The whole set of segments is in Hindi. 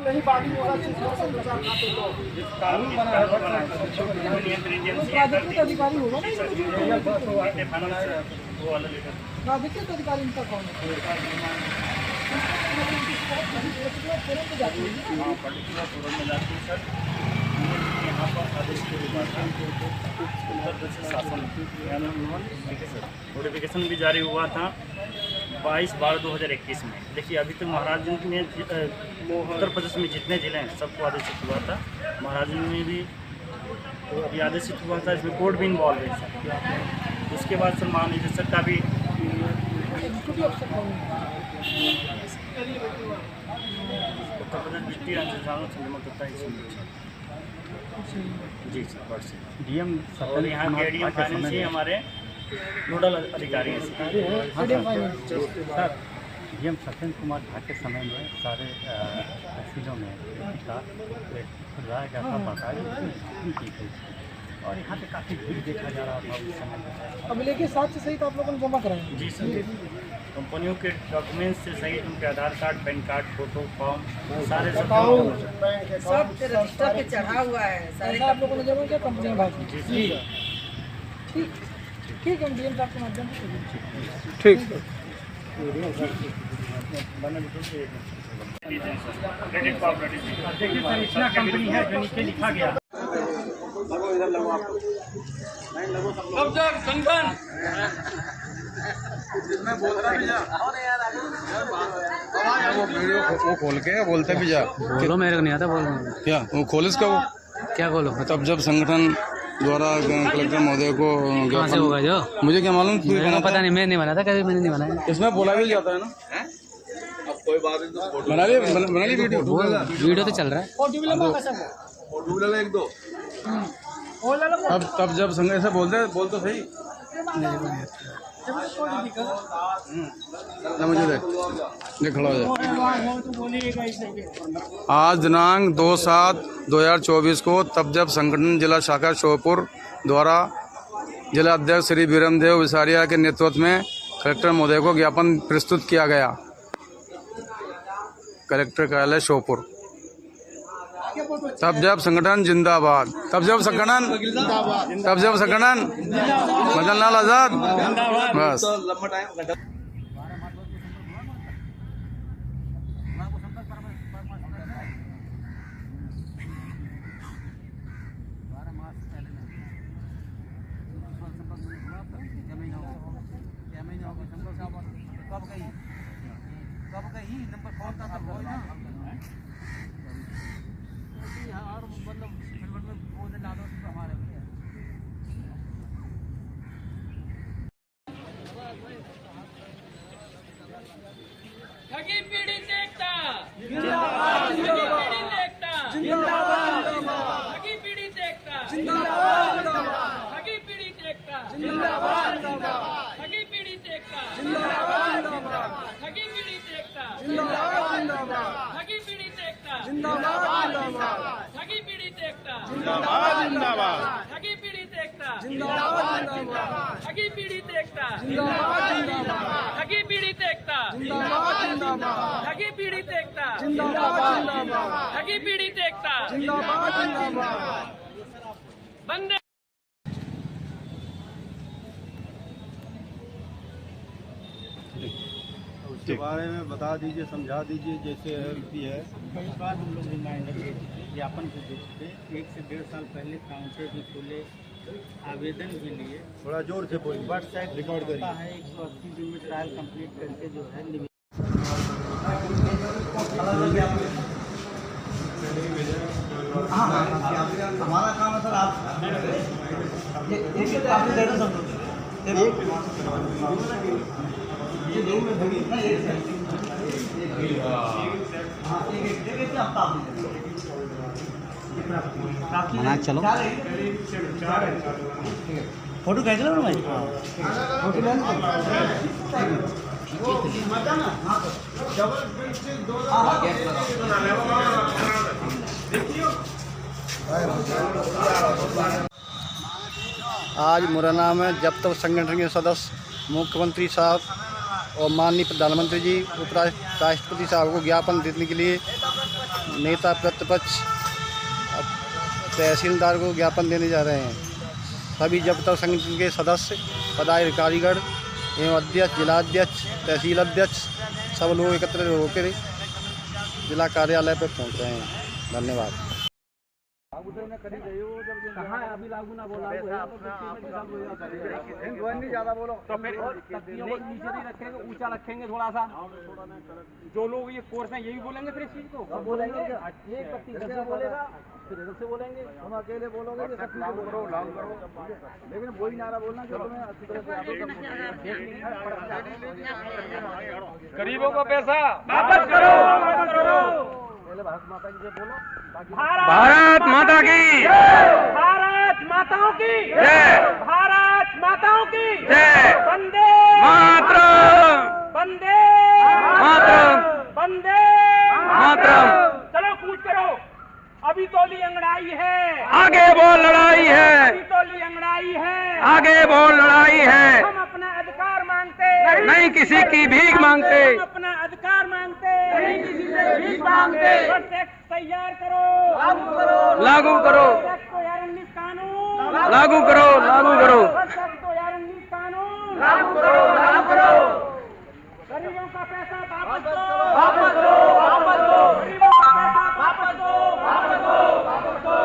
नहीं बागी होगा तो कानून बना है, प्राधिकृत अधिकारी होगा ना प्राधिकृत अधिकारी इनका कौन है? यहाँ पर आदेश शासन नोटिफिकेशन भी जारी हुआ था 22/12/2021 में। देखिए अभी तक महाराजगंज में उत्तर प्रदेश में जितने जिले हैं सबको आदेशित हुआ था। महाराजगंज में भी अभी आदेशित हुआ था, इसमें कोर्ट भी इन्वॉल्व है। उसके बाद सर महानिदेशक का भी उत्तर प्रदेश वित्तीय अनुसंधान संगठन जी सर डीएम और यहाँ के डीएम फाइनेंस ही हमारे नोडल अधिकारी हैं। सर डीएम सत्येंद्र कुमार झा के समय में सारे तहसीलों में का खुलवाया गया था बाकायदा की गई और यहाँ पे काफ़ी भीड़ देखा जा रहा था उस समय में। अब लेके साथ सहित आप लोगों ने जमा कराएंगे? जी सर, कंपनियों के डॉक्यूमेंट्स से सहित उनके Aadhaar card, PAN card, photo, form सारे सब रजिस्टर पे चढ़ा हुआ है सारे। आप लोगों ने जमा किया कंपनी भाई? जी ठीक ठीक है, डीएम साहब के माध्यम से ठीक क्रेडिट कोऑपरेटिव। देखिए सर इतना कंपनी है जो नीचे लिखा गया वो खोल के बोलते भी जा बोलो, मेरे को नहीं आता बोलो क्या वो खोल इसका वो क्या बोलो तब जब संगठन द्वारा कलेक्टर महोदय को कहाँ से होगा जो मुझे क्या मालूम मेरे को पता नहीं, मैं नहीं बना था कभी, मैंने नहीं बनाया। इसमें बोला भी जाता है ना। अब कोई बात नहीं, बना ली वीडियो तो चल रहा है। तब जब संग ऐसा बोल तो सही मुझे देख खड़ा हो जाए। आज दिनांक 2/7/2024 को तब जब संगठन जिला शाखा श्योपुर द्वारा जिला अध्यक्ष श्री वीरमदेव विसारिया के नेतृत्व में कलेक्टर महोदय को ज्ञापन प्रस्तुत किया गया। कलेक्टर कार्यालय श्योपुर। तब जब संगठन जिंदाबाद, तब जब संगठन मदन लाल आजाद बस। ठगी पीड़ित एकता जिंदाबाद, ठगी पीड़ित एकता जिंदाबाद, ठगी पीड़ित एकता जिंदाबाद, ठगी पीड़ित एकता जिंदाबाद, ठगी पीड़ित एकता जिंदाबाद, ठगी पीड़ित एकता जिंदाबाद, ठगी पीड़ित एकता जिंदाबाद, ठगी पीड़ित एकता जिंदाबाद, ठगी पीड़ित एकता जिंदाबाद, ठगी पीड़ित एकता जिंदाबाद, ठगी पीड़ित एकता जिंदाबाद, ठगी पीड़ित एकता जिंदाबाद, ठगी पीड़ित एकता जिंदाबाद, बंदे उसके बारे में बता दीजिए, समझा दीजिए जैसे है। कई बार हम लोग रिमाइंडर ज्ञापन के देते 1 से 1.5 साल पहले काउंटर भी खोले, आवेदन भी लिए। थोड़ा जोर से बोलिए, बट रिकॉर्ड करिए। है 180 दिन में ट्रायल कंप्लीट करके जो है हमारा काम है सर। आप मना चलो फोटो खींच लो ना भाई। फोटो ले आज मुरैना में जब तक संगठन के सदस्य मुख्यमंत्री साहब और माननीय प्रधानमंत्री जी उपराष्ट्रपति साहब को ज्ञापन देने के लिए नेता प्रतिपक्ष तहसीलदार को ज्ञापन देने जा रहे हैं। सभी जब तक संगठन के सदस्य, पदाधिकारीगण एवं अध्यक्ष, जिला अध्यक्ष, तहसील अध्यक्ष सब लोग एकत्र होकर जिला कार्यालय पर पहुंच रहे हैं। धन्यवाद। तो फिर तख्तियों को नीचे नहीं रखेंगे, ऊंचा रखेंगे थोड़ा सा। जो लोग ये कोर्स हैं ये भी बोलेंगे फिर इस चीज को बोलेंगे। एक पत्ती इधर से बोलेगा, फिर इधर से बोलेंगे। हम अकेले बोलोगे कि सब लागू करो, लेकिन वही नारा बोलना जो तुम्हें अच्छी तरह से गरीबों को पैसा वापस करो, वापस करो। पहले भारत माता की जय बोलो। भारत माता की, भारत माताओं की जय, भारत माताओं की जय, वंदे मातरम, वंदे मातरम, वंदे मातरम। चलो कूच करो। अभी तोली अंगड़ाई है, आगे बोल लड़ाई है, अभी तोली अंगड़ाई है, आगे बोल लड़ाई है। हम अपना अधिकार मांगते नहीं किसी की भीख मांगते, हम अपना अधिकार मांगते नहीं किसी से भीख मांगते। टैक्स तैयार करो, लागू करो, लागू करो, कानून लागू करो, लागू करो, कानून लागू करो, लागू करो। गरीबों का पैसा वापस दो, वापस दो, वापस दो। गरीबों का पैसा वापस दो, वापस दो, वापस दो।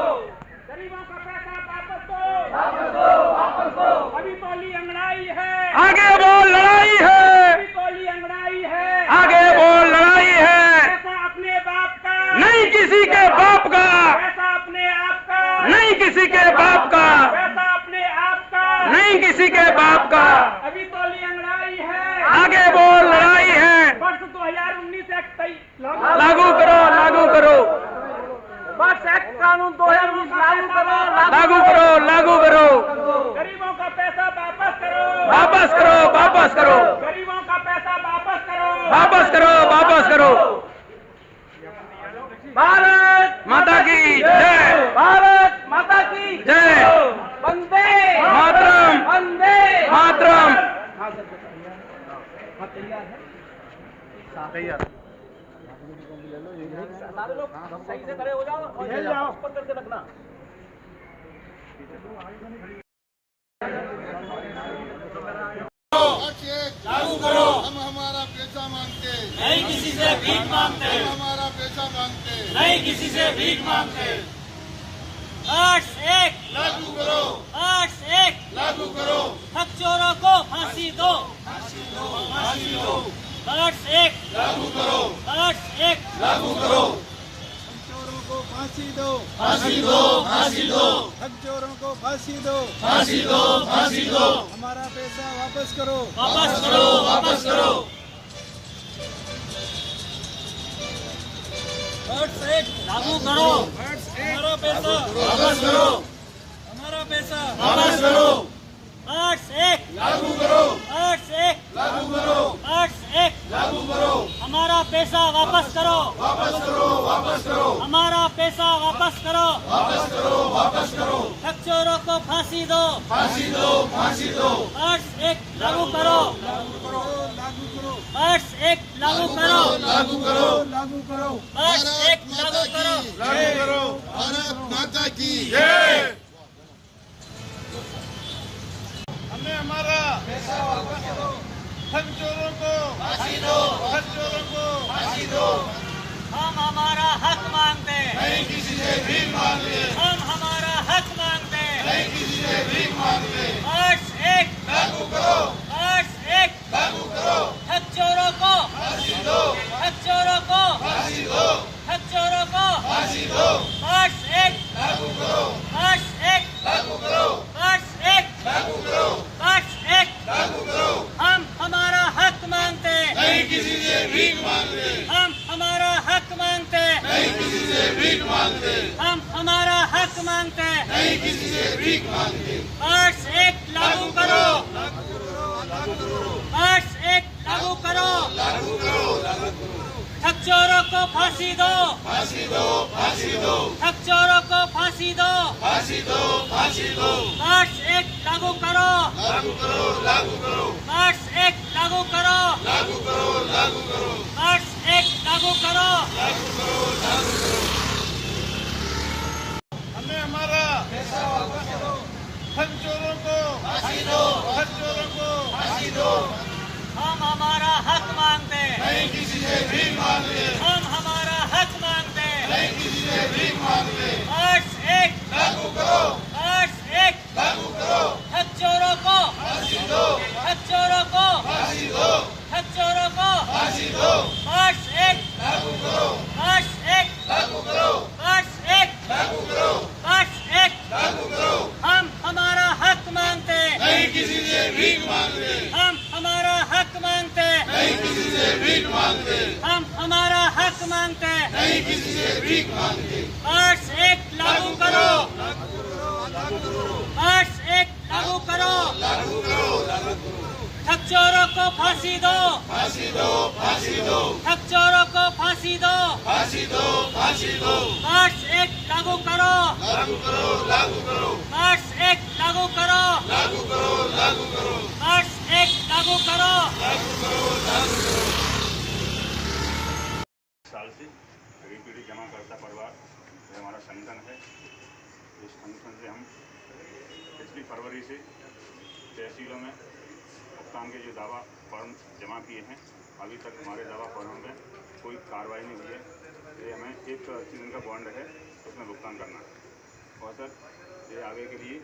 गरीबों का पैसा वापस दो, वापस दो, वापस दो। अभी तोली अंगड़ाई है, आगे बोल लड़ाई है, अभी तोली अंगड़ाई है, आगे बोल लड़ाई है। पैसा अपने बाप का नहीं किसी के बाप का, पैसा अपने आप का नहीं किसी के बाप का, पैसा अपने आप का नहीं किसी के बाप का। अभी तोली अंगड़ाई है, आगे बोल लड़ाई है। वर्ष 2019 एक्ट लागू करो, लागू करो, वर्ष एक्ट कानून 2019 लागू करो, लागू करो, लागू करो। गरीबों का पैसा वापस करो, वापस करो, वापस करो, गरीबों का पैसा वापस करो, वापस करो, वापस करो। भारत माता की जय, भारत माता की जय, वंदे मातरम, वंदे मातरम। सारे लोग सही से खड़े हो जाओ और हिल जाओ, ऊपर करके रखना। लागू करो। हम हमारा पैसा मांगते नहीं किसी से भीख मांगते, हम हमारा पैसा मांगते नहीं किसी से भीख मांगते। 8-1 लागू करो, 8-1 लागू करो। ठग चोरों को फांसी दो, 8-1 लागू करो, 8-1 लागू करो। चोरों को फांसी दो, फांसी दो, फांसी दो, ठग चोरों को फांसी दो, फांसी दो, फांसी दो। हमारा पैसा वापस करो, वापस करो, वापस करो। 8-1 लागू करो, हमारा पैसा वापस करो, हमारा पैसा वापस करो। 8-1 लागू करो, 8-1 लागू करो, 8-1 लागू करो। हमारा पैसा वापस करो, वापस करो, वापस करो, हमारा पैसा वापस करो, वापस करो, वापस करो। ठग चोरों को फांसी दो, फांसी दो, फांसी दो। 8-1 लागू करो, 8-1 लागू करो, लागू करो, 8-1 लागू करो। लागू करो। भारत माता की जय। हमने हमारा पैसा वापस दो, ठग चोरों को फांसी दो, ठग चोरों को फांसी दो। हम हमारा हक मांगते, नहीं किसी से भीख मांगते, हम हमारा हक मांगते। नहीं किसी से भीख मांगते। 8-1 लागू करो, 8-1 लागू करो। ठग चोरों को, फांसी दो, ठग चोरों को, फांसी दो, ठग चोरों को। फांसी दो। 8-1 लागू करो, 8-1 लागू करो, 8-1 लागू करो, 8-1 लागू करो। हम हमारा हक मांगते, नहीं किसी से भीख मांगते, हम हमारा हक मांगते, नहीं किसी से भीख मांगते, हम हमारा हक मांगते। नहीं किसी से भीख मांगते। 8-1 लागू करो, 8-1 लागू करो, लागू करो, लागू करो। ठग चोरों को फांसी दो, फांसी दो, फांसी दो, ठग चोरों को फांसी दो, फांसी दो, फांसी दो। 8-1 लागू करो, लागू करो, लागू करो, 8-1 लागू करो, लागू करो, लागू करो। 8-1 लागू करो। हमें हमारा धन चोरों को फांसी दो, धन चोरों को फांसी दो। हम हमारा हक मांगते, नहीं किसी से भीख मांगते, हम हमारा हक मांगते। नहीं किसी से भीख मांगते। 8-1 लागू करो, 8-1 लागू करो, ठग चोरों को, फांसी दो, ठग चोरों को, फांसी दो, ठग चोरों को। फांसी दो, 8-1 लागू करो, 8-1 लागू करो, 8-1 लागू करो, 8-1 लागू करो। हम हमारा हक मांगते, नहीं किसी से भीख मांगते, हम हमारा हक मांगते, नहीं किसी से भीख मांगते, हम हमारा हक मांगते। नहीं किसी से भीख मांगते। 8-1 लागू करो, 8-1 लागू करो। लागू करो, लागू करो, ठग चोरों को फांसी दो, फांसी दो, फांसी दो, ठग चोरों को फांसी दो। फांसी दो, फांसी दो। 8-1 लागू करो, लागू करो, लागू करो, 8-1 लागू करो, लागू करो, लागू करो, 8-1 लागू करो। लागू करो, लागू करो। साल से गरीब पीढ़ी जमा करता परिवार ये हमारा संगठन है। इस संगठन से हम पिछली फरवरी से तहसीलों में भुगतान के जो दावा फॉर्म जमा किए हैं, अभी तक हमारे दावा फॉर्म में कोई कार्रवाई नहीं हुई है। ये हमें 180 दिन का बॉन्ड है, उसमें भुगतान करना है। और सर ये आगे के लिए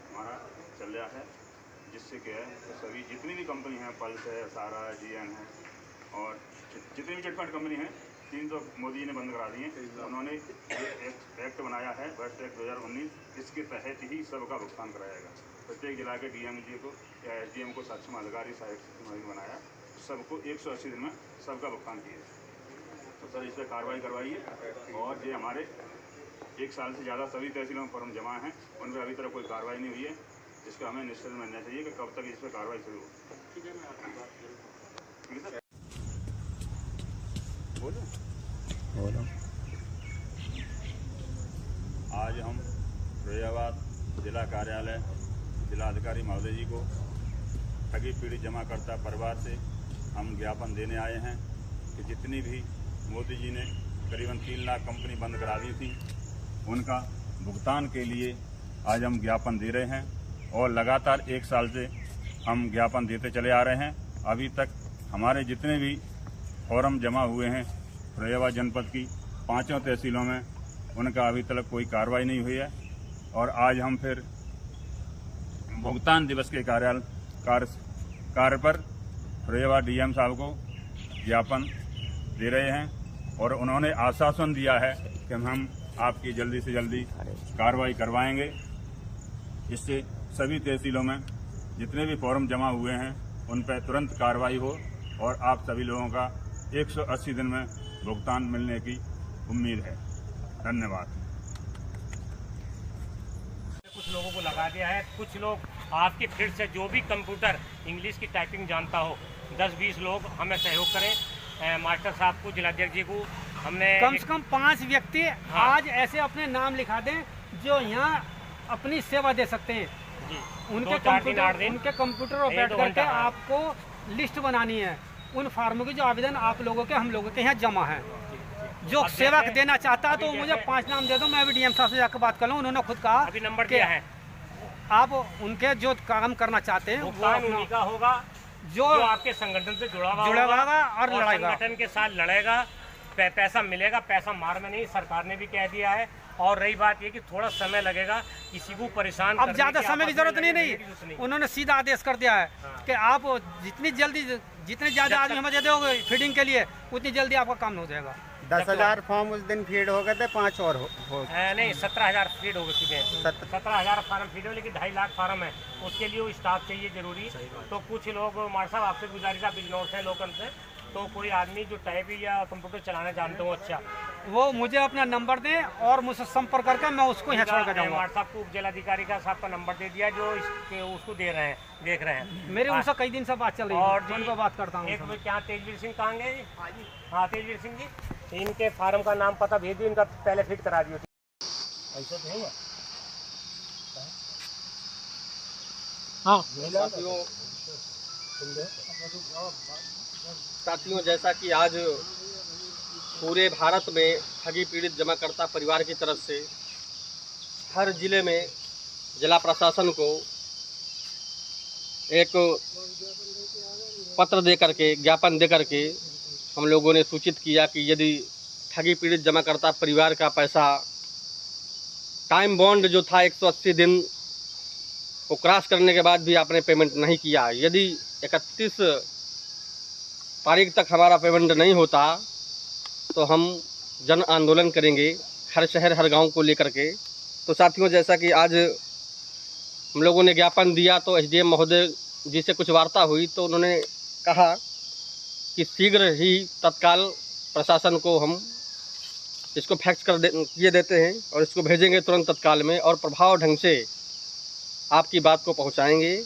हमारा चल रहा है, जिससे क्या है तो सभी जितनी भी कंपनी हैं, पल्स है, सारा है, GN है और जितनी भी चिटफंड कंपनी हैं, 3 तो मोदी जी ने बंद करा दिए। उन्होंने एक्ट बनाया है भ्रष्ट एक्ट 2019, इसके तहत ही सबका भुगतान कराएगा। प्रत्येक जिला के DM जी को या SDM को सक्षम अधिकारी सहायक बनाया, सबको 180 दिन में सबका भुगतान किया। तो सर इस पर कार्रवाई करवाइए। और ये हमारे 1 साल से ज़्यादा सभी तहसीलों में फॉर्म जमा हैं, उन पर अभी तक कोई कार्रवाई नहीं हुई है, जिसका हमें निश्चित मानना चाहिए कि कब तक इस पर कार्रवाई शुरू हो। ठीक है सर, बोलो। आज हम फिरोजाबाद जिला कार्यालय जिलाधिकारी महोदय जी को ठगी पीड़ित जमाकर्ता परिवार से हम ज्ञापन देने आए हैं कि जितनी भी मोदी जी ने करीबन 3 लाख कंपनी बंद करा दी थी, उनका भुगतान के लिए आज हम ज्ञापन दे रहे हैं। और लगातार 1 साल से हम ज्ञापन देते चले आ रहे हैं। अभी तक हमारे जितने भी फॉर्म जमा हुए हैं फिरोजाबाद जनपद की 5 तहसीलों में, उनका अभी तक कोई कार्रवाई नहीं हुई है। और आज हम फिर भुगतान दिवस के कार्य पर फिरोजाबाद DM साहब को ज्ञापन दे रहे हैं और उन्होंने आश्वासन दिया है कि हम आपकी जल्दी से जल्दी कार्रवाई करवाएंगे। इससे सभी तहसीलों में जितने भी फॉर्म जमा हुए हैं उन पर तुरंत कार्रवाई हो और आप सभी लोगों का 180 दिन में भुगतान मिलने की उम्मीद है। धन्यवाद। कुछ लोगों को लगा दिया है, कुछ लोग आपके फिर से जो भी कंप्यूटर इंग्लिश की टाइपिंग जानता हो 10-20 लोग हमें सहयोग करें। मास्टर साहब को, जिलाध्यक्ष जी को हमने कम से कम 5 व्यक्ति आज ऐसे अपने नाम लिखा दें जो यहाँ अपनी सेवा दे सकते हैं जी। उनके कंप्यूटर पर बैठ करके आपको लिस्ट बनानी है उन फार्मों की जो आवेदन आप लोगों के हम लोगों के यहाँ जमा है। जो सेवा देना चाहता है तो मुझे 5 नाम दे दो, मैं भी DM साहब से जाकर बात कर लूँ। उन्होंने खुद कहा अभी नंबर दिया है, आप उनके जो काम करना चाहते हैं वो उन्हीं का होगा जो आपके संगठन से जुड़ा हुआ और लड़ेगा, संगठन के साथ लड़ेगा। पैसा मिलेगा, पैसा मार में नहीं, सरकार ने भी कह दिया है। और रही बात ये कि थोड़ा समय लगेगा, किसी को परेशान अब ज़्यादा समय की जरूरत नहीं, उन्होंने सीधा आदेश कर दिया है कि आप जितने ज़्यादा आदमी हमें दे दोगे फीडिंग के लिए उतनी जल्दी आपका काम हो जाएगा। 10,000 फॉर्म उस दिन फीड हो गए थे, 5 और हो नहीं 17,000 फीड हो चुके हैं। 17,000 फार्म फीड हो, लेकिन 2.5 लाख फार्म है, उसके लिए वो स्टाफ चाहिए जरूरी। तो कुछ लोग मार साहब आपसे गुजारिश है, बिजनौर से लोकल से, तो कोई आदमी जो टाइप या कंप्यूटर चलाना जानते हो अच्छा, वो मुझे अपना नंबर दें और मुझसे संपर्क करके मैं उसको यहाँ छोड़ कर जाऊँगा। मार साहब को जिलाधिकारी का साहब का नंबर दे दिया, जो उसको देख रहे हैं। मेरे उनसे कई दिन से बात चल रही है और उनको बात करता हूँ। एक क्या तेजवीर सिंह कहाँ गए? हाँ तेजवीर सिंह जी, इनके फार्म का नाम पता भेज दियो, इनका पहले फिट करा दियो। ऐसा तो है। हाँ साथियों, जैसा कि आज पूरे भारत में ठगी पीड़ित जमाकर्ता परिवार की तरफ से हर जिले में जिला प्रशासन को एक पत्र दे करके, ज्ञापन दे करके हम लोगों ने सूचित किया कि यदि ठगी पीड़ित जमाकर्ता परिवार का पैसा टाइम बॉन्ड जो था 180 दिन को क्रॉस करने के बाद भी आपने पेमेंट नहीं किया, यदि 31 तारीख तक हमारा पेमेंट नहीं होता तो हम जन आंदोलन करेंगे हर शहर हर गांव को लेकर के। तो साथियों, जैसा कि आज हम लोगों ने ज्ञापन दिया तो एसडीएम महोदय जी से कुछ वार्ता हुई तो उन्होंने कहा कि शीघ्र ही तत्काल प्रशासन को हम इसको फैक्स किए देते हैं और इसको भेजेंगे तुरंत तत्काल में और प्रभाव ढंग से आपकी बात को पहुंचाएंगे।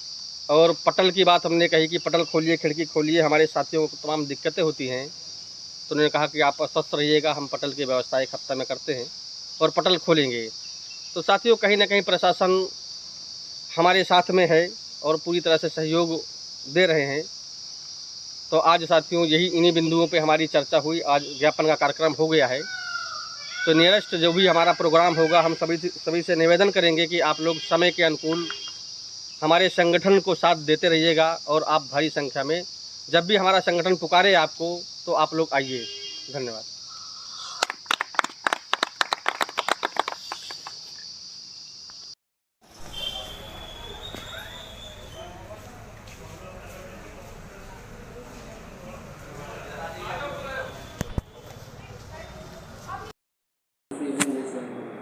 और पटल की बात हमने कही कि पटल खोलिए, खिड़की खोलिए, हमारे साथियों को तमाम दिक्कतें होती हैं, तो उन्होंने कहा कि आप स्वस्थ रहिएगा, हम पटल की व्यवस्था 1 हफ्ता में करते हैं और पटल खोलेंगे। तो साथियों, कहीं ना कहीं प्रशासन हमारे साथ में है और पूरी तरह से सहयोग दे रहे हैं। तो आज साथियों, यही इन्हीं बिंदुओं पे हमारी चर्चा हुई। आज ज्ञापन का कार्यक्रम हो गया है, तो नियरेस्ट जो भी हमारा प्रोग्राम होगा हम सभी से निवेदन करेंगे कि आप लोग समय के अनुकूल हमारे संगठन को साथ देते रहिएगा और आप भारी संख्या में जब भी हमारा संगठन पुकारे आपको तो आप लोग आइए। धन्यवाद।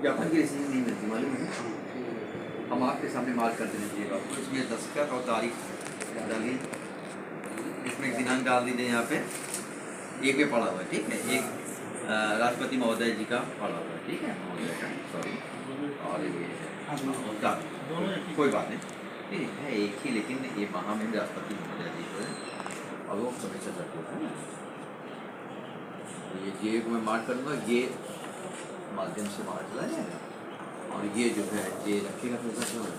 ज्ञापन की रसीद नहीं मिलती, मालूम है? हम आपके सामने मार्क कर देना चाहिए आपको। इसमें दस्तखत और तारीख डालिए, इसमें एक दिनांक डाल दीजिए। यहाँ पे एक पे पड़ा हुआ है, ठीक है, एक राष्ट्रपति महोदय जी का पड़ा हुआ है, ठीक है, महोदय का, सॉरी, और ये उसका कोई बात नहीं, ठीक है, एक ही, लेकिन ये वहाँ में राष्ट्रपति महोदय जी को है और वो समीक्षा सर्कुलर है ना, ये जे को मैं मार्क करूँगा, ये माध्यम से बाहर चला जाएगा और ये जो है ये रखेगा पैसा क्यों है?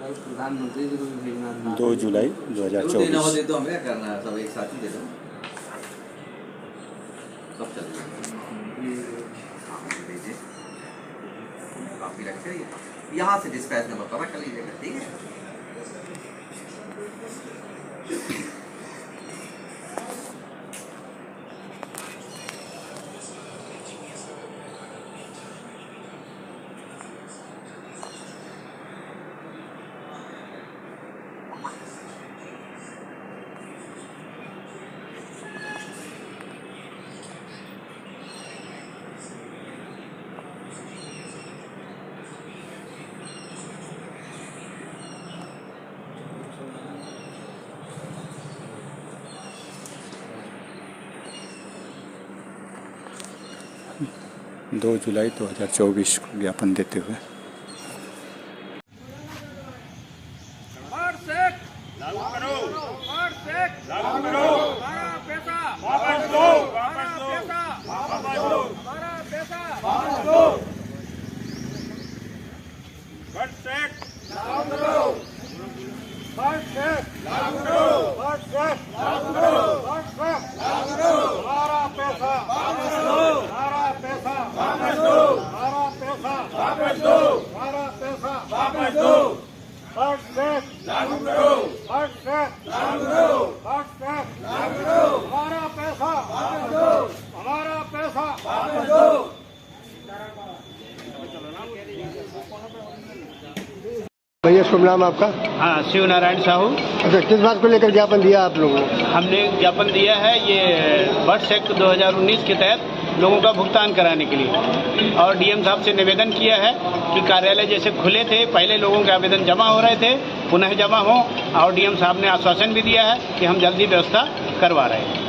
प्रधानमंत्री जी को भी भेजना 2 जुलाई 2024 देना हो दे तो हमें क्या करना है, सब एक साथ ही दे दो, सब चलेगा। दीजिए काफी रखे, यहाँ से डिस्पैच नंबर पता कर लीजिएगा, ठीक है। 2 जुलाई 2024 को ज्ञापन देते हुए लागू करो, लागू करो, हमारा पैसा वापस दो, वापस दो, वापस दो, हमारा पैसा वापस दो, बट सेट लागू करो, बट सेट लागू करो, बट सेट लागू करो, बट सेट लागू करो, हमारा पैसा वापस दो, हमारा पैसा वापस दो, हमारा पैसा वापस दो, हमारा पैसा वापस दो, बट सेट लागू करो, बट सेट लागू करो, बट सेट लागू करो, हमारा पैसा वापस दो, हमारा पैसा वापस दो। भैया शुभ नाम आपका? हाँ, शिव नारायण साहू। अच्छा, किस बात को लेकर ज्ञापन दिया आप लोगों को? हमने ज्ञापन दिया है ये बर्ड्स एक्ट 2019 के तहत लोगों का भुगतान कराने के लिए, और डीएम साहब से निवेदन किया है कि कार्यालय जैसे खुले थे पहले लोगों के आवेदन जमा हो रहे थे, पुनः जमा हो, और डीएम साहब ने आश्वासन भी दिया है कि हम जल्दी व्यवस्था करवा रहे हैं।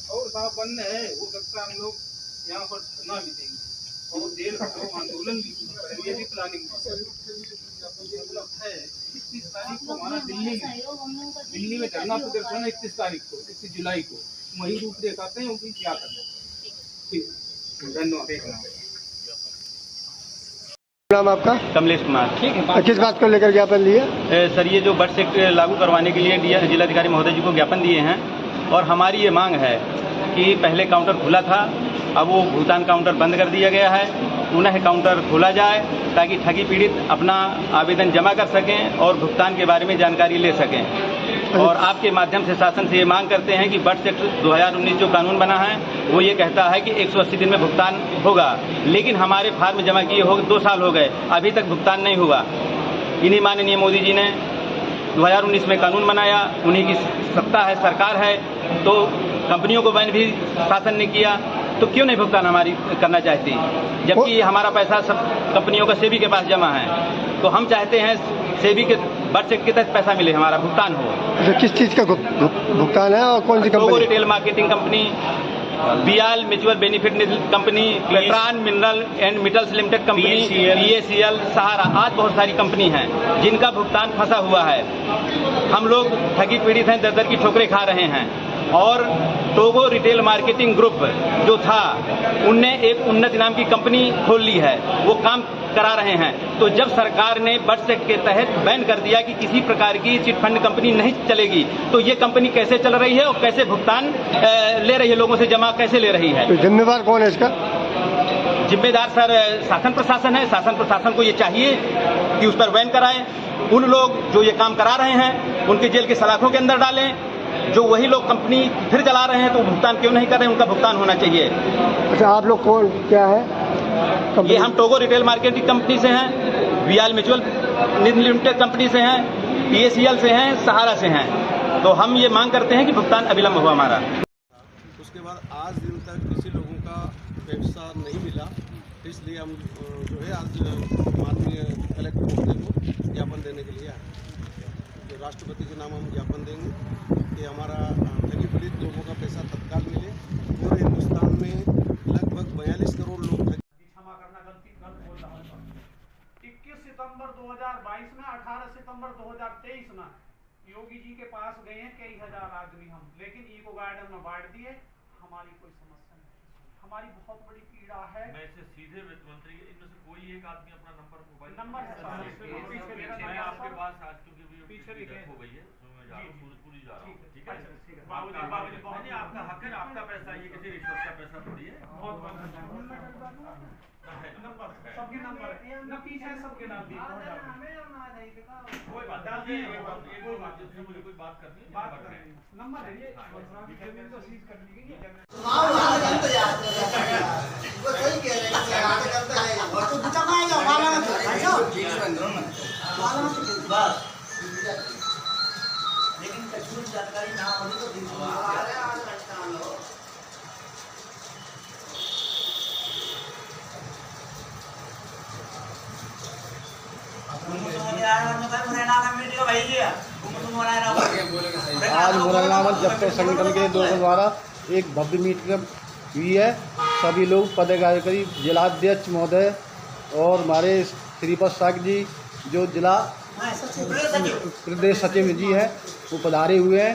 और साहब बंद है, हो सकता है हम लोग यहाँ पर धरना भी देंगे और देर तक आंदोलन भी, ये भी प्लानिंग है। 31 तारीख को हमारा दिल्ली में धरना प्रदर्शन है। 31 जुलाई को वही रूपरेखा आते हैं उनकी क्या करना। ठीक, धन्यवाद। नाम आपका? कमलेश कुमार। ठीक है, किस बात को लेकर ज्ञापन दिए? सर, ये जो बर्थ एक्ट लागू करवाने के लिए जिलाधिकारी महोदय जी को ज्ञापन दिए हैं और हमारी ये मांग है कि पहले काउंटर खुला था, अब वो भुगतान काउंटर बंद कर दिया गया है, पुनः काउंटर खोला जाए ताकि ठगी पीड़ित अपना आवेदन जमा कर सकें और भुगतान के बारे में जानकारी ले सकें। और आपके माध्यम से शासन से ये मांग करते हैं कि बर्थ एक्ट 2019 जो कानून बना है वो ये कहता है कि 180 दिन में भुगतान होगा, लेकिन हमारे फार्म जमा किए हो 2 साल हो गए, अभी तक भुगतान नहीं हुआ। इन्हीं माननीय मोदी जी ने 2019 में कानून बनाया, उन्हीं की सत्ता है, सरकार है, तो कंपनियों को बैन भी शासन ने किया, तो क्यों नहीं भुगतान हमारी करना चाहती, जबकि हमारा पैसा सब कंपनियों का सेबी के पास जमा है। तो हम चाहते हैं सेबी के बर्थ एक्ट के तहत पैसा मिले, हमारा भुगतान हो। अच्छा, किस चीज़ का भुगतान है और कौन सी कंपनी? रिटेल मार्केटिंग कंपनी, बियाल म्यूचुअल बेनिफिट कंपनी, प्राण mineral and metals limited company, PACL, सहारा, आज बहुत सारी कंपनी हैं जिनका भुगतान फंसा हुआ है। हम लोग ठगी पीड़ित हैं, दर-दर की ठोकरें खा रहे हैं। और टोगो रिटेल मार्केटिंग ग्रुप जो था, उनने एक उन्नत नाम की कंपनी खोल ली है, वो काम करा रहे हैं। तो जब सरकार ने बर्थ एक्ट के तहत बैन कर दिया कि किसी प्रकार की चिट फंड कंपनी नहीं चलेगी, तो ये कंपनी कैसे चल रही है और कैसे भुगतान ले रही है, लोगों से जमा कैसे ले रही है? तो जिम्मेदार कौन है इसका? जिम्मेदार सर शासन प्रशासन है। शासन प्रशासन को ये चाहिए कि उस पर बैन कराएं। उन लोग जो ये काम करा रहे हैं उनके जेल के सलाखों के अंदर डालें। जो वही लोग कंपनी फिर चला रहे हैं तो भुगतान क्यों नहीं कर रहे हैं, उनका भुगतान होना चाहिए। अच्छा, आप लोग कौन क्या है? ये हम टोगो रिटेल मार्केटिंग कंपनी से हैं, बियाल म्यूचुअल लिमिटेड कंपनी से हैं, PACL से हैं, सहारा से हैं। तो हम ये मांग करते हैं कि भुगतान अविलंब हो हमारा। उसके बाद आज दिन तक किसी लोगों का पैसा नहीं मिला, इसलिए हम जो है आज माननीय कलेक्टर महोदय को ज्ञापन देने के लिए आए। तो राष्ट्रपति के नाम हम ज्ञापन देंगे कि हमारा ठगी पीड़ित लोगों का पैसा तत्काल मिले। पूरे हिंदुस्तान में लगभग 42 करोड़ लोग क्षमा करना, गलती गलत बोल रहा हूं। 21 सितंबर 2022 में 18 सितंबर 2023 में योगी जी के पास गए हैं कई हजार आदमी हम, लेकिन इको गार्डन में बांट दिए। हमारी कोई समस्या नहीं, हमारी बहुत बड़ी पीड़ा है। मैं इसे सीधे वित्त मंत्री, इनमें से कोई एक आदमी अपना नंबर मोबाइल नंबर मैं आपके पास आज क्योंकि पीछे हो गई है, पूरी जा रहा हूँ। ठीक है, नहीं, आपका हक है, आपका पैसा, ये किसी रिश्वत का पैसा थोड़ी है। बहुत नंबर सबके नंबर है ना, पीछे सबके नाम दिए। कोई बात नहीं, कोई बात नहीं, मुझे कोई बात करनी है, बात करनी नंबर है ये, जमीन तो सीज कर ली गई है। लेकिन कचूर जानकारी ना होने तो आज मुरैना में जब तक संगठन के लोगों द्वारा एक भव्य मीटिंग हुई है। सभी लोग पदाधिकारी, जिलाध्यक्ष महोदय और हमारे श्रीपद साग जी जो जिला प्रदेश सचिव जी हैं, वो पधारे हुए हैं।